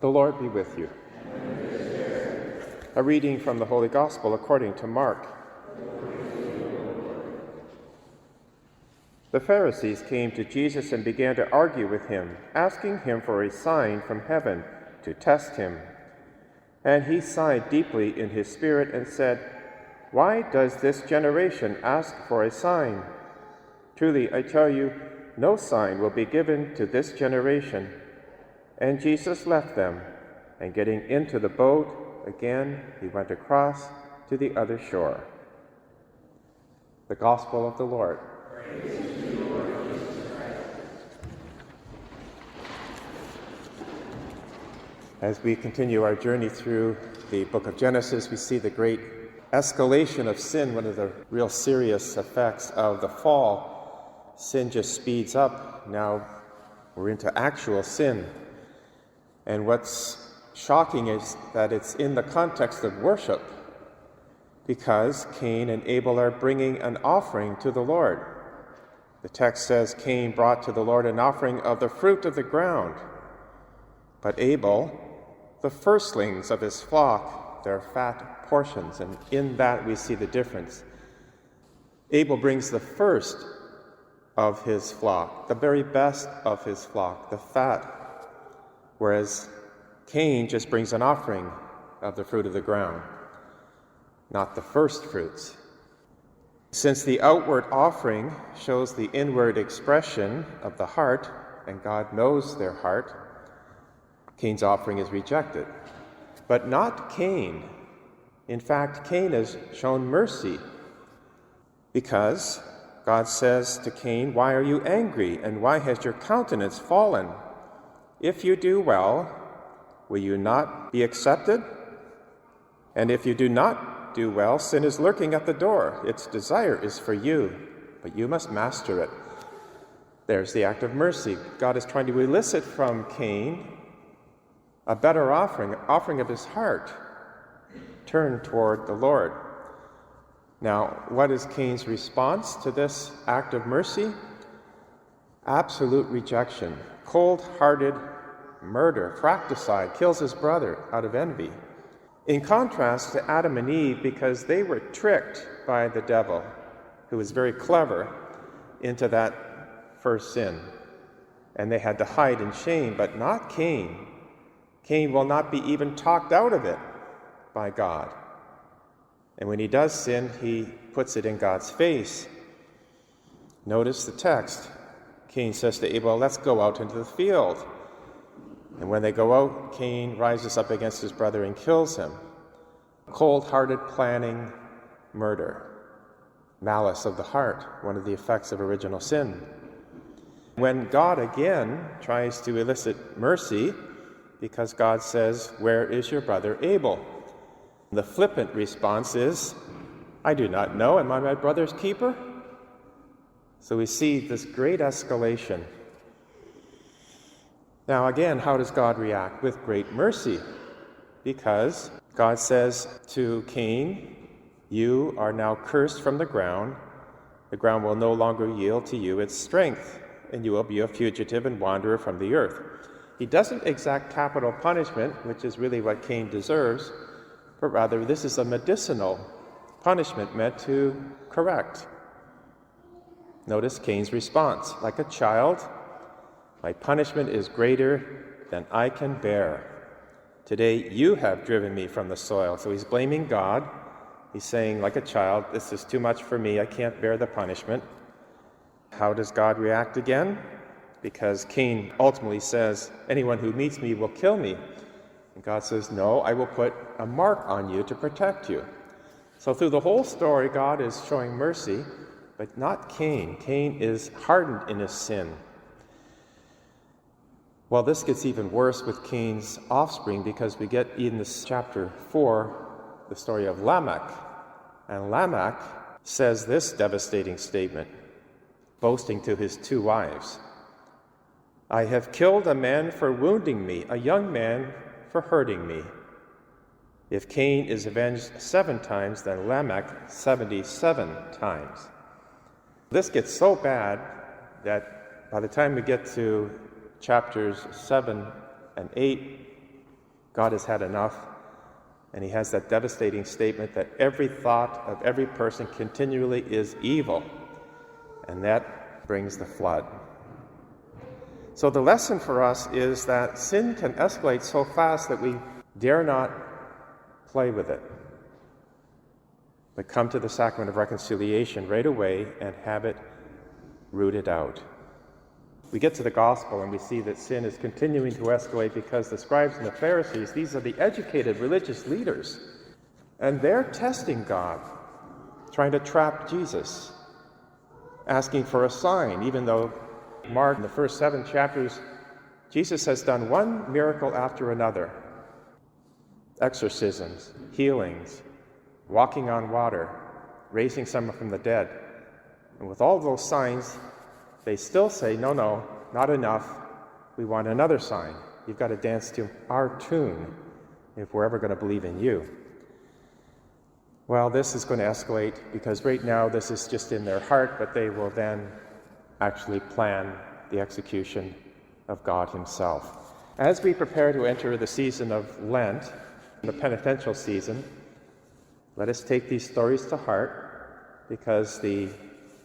The Lord be with you. A reading from the Holy Gospel according to Mark. The Pharisees came to Jesus and began to argue with him, asking him for a sign from heaven to test him. And he sighed deeply in his spirit and said, "Why does this generation ask for a sign? Truly, I tell you, no sign will be given to this generation." And Jesus left them, and getting into the boat again, he went across to the other shore. The Gospel of the Lord. Praise to you, Lord Jesus Christ. As we continue our journey through the book of Genesis, we see the great escalation of sin, one of the real serious effects of the fall. Sin just speeds up. Now we're into actual sin. And what's shocking is that it's in the context of worship, because Cain and Abel are bringing an offering to the Lord. The text says Cain brought to the Lord an offering of the fruit of the ground, but Abel, the firstlings of his flock, their fat portions, and in that we see the difference. Abel brings the first of his flock, the very best of his flock, the fat, whereas Cain just brings an offering of the fruit of the ground, not the first fruits. Since the outward offering shows the inward expression of the heart, and God knows their heart, Cain's offering is rejected. But not Cain. In fact, Cain has shown mercy, because God says to Cain, "Why are you angry, and why has your countenance fallen? If you do well, will you not be accepted? And if you do not do well, sin is lurking at the door. Its desire is for you, but you must master it." There's the act of mercy. God is trying to elicit from Cain a better offering of his heart, turned toward the Lord. Now, what is Cain's response to this act of mercy? Absolute rejection, cold-hearted murder, fratricide, kills his brother out of envy. In contrast to Adam and Eve, because they were tricked by the devil, who was very clever, into that first sin, and they had to hide in shame, but not Cain. Cain will not be even talked out of it by God. And when he does sin, he puts it in God's face. Notice the text. Cain says to Abel, "Let's go out into the field." And when they go out, Cain rises up against his brother and kills him. Cold-hearted planning, murder, malice of the heart, one of the effects of original sin. When God again tries to elicit mercy, because God says, "Where is your brother Abel?" The flippant response is, "I do not know. Am I my brother's keeper?" So we see this great escalation. Now again, how does God react? With great mercy, because God says to Cain, "You are now cursed from the ground. The ground will no longer yield to you its strength, and you will be a fugitive and wanderer from the earth." He doesn't exact capital punishment, which is really what Cain deserves, but rather this is a medicinal punishment meant to correct. Notice Cain's response. "Like a child, my punishment is greater than I can bear. Today you have driven me from the soil." So he's blaming God. He's saying, like a child, "This is too much for me. I can't bear the punishment." How does God react again? Because Cain ultimately says, "Anyone who meets me will kill me." And God says, "No, I will put a mark on you to protect you." So through the whole story, God is showing mercy, but not Cain. Cain is hardened in his sin. Well, this gets even worse with Cain's offspring, because we get in this chapter 4 the story of Lamech. And Lamech says this devastating statement, boasting to his 2 wives, "I have killed a man for wounding me, a young man for hurting me. If Cain is avenged 7 times, then Lamech 77 times. This gets so bad that by the time we get to chapters 7 and 8, God has had enough, and he has that devastating statement that every thought of every person continually is evil, and that brings the flood. So the lesson for us is that sin can escalate so fast that we dare not play with it, but come to the sacrament of reconciliation right away and have it rooted out. We get to the gospel and we see that sin is continuing to escalate because the scribes and the Pharisees, these are the educated religious leaders, and they're testing God, trying to trap Jesus, asking for a sign, even though Mark, in the first 7 chapters, Jesus has done one miracle after another. Exorcisms, healings, walking on water, raising someone from the dead. And with all those signs, they still say, no, not enough. We want another sign. You've got to dance to our tune if we're ever going to believe in you. Well, this is going to escalate because right now this is just in their heart, but they will then actually plan the execution of God himself. As we prepare to enter the season of Lent, the penitential season, let us take these stories to heart, because the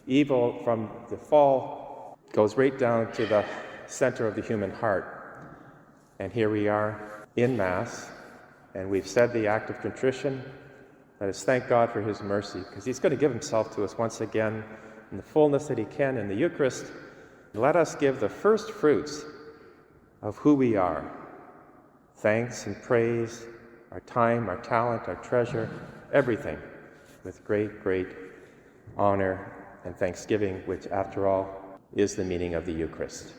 evil from the fall goes right down to the center of the human heart. And here we are in Mass, and we've said the act of contrition. Let us thank God for his mercy, because he's going to give himself to us once again in the fullness that he can in the Eucharist. Let us give the first fruits of who we are, thanks and praise, our time, our talent, our treasure, everything, with great, great honor and thanksgiving, which, after all, is the meaning of the Eucharist.